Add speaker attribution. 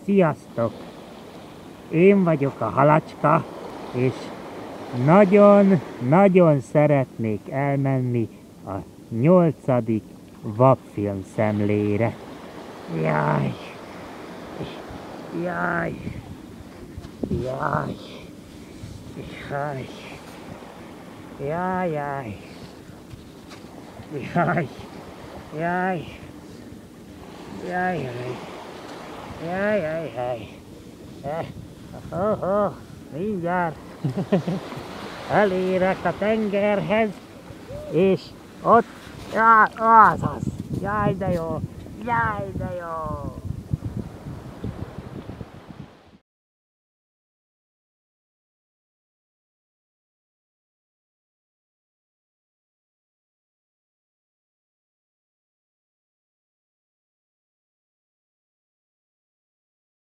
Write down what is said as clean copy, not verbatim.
Speaker 1: Sziasztok! Én vagyok a Halacska, és nagyon-nagyon szeretnék elmenni a 8. vapfilm szemlére. Jaj! Jaj! Jaj! Jaj! Jaj! Jaj! Jaj! Jaj! Jaj! Jaj, jaj, jaj. Mindjárt elérek a tengerhez, és ott, az. Jaj, de jó, jaj, de jó.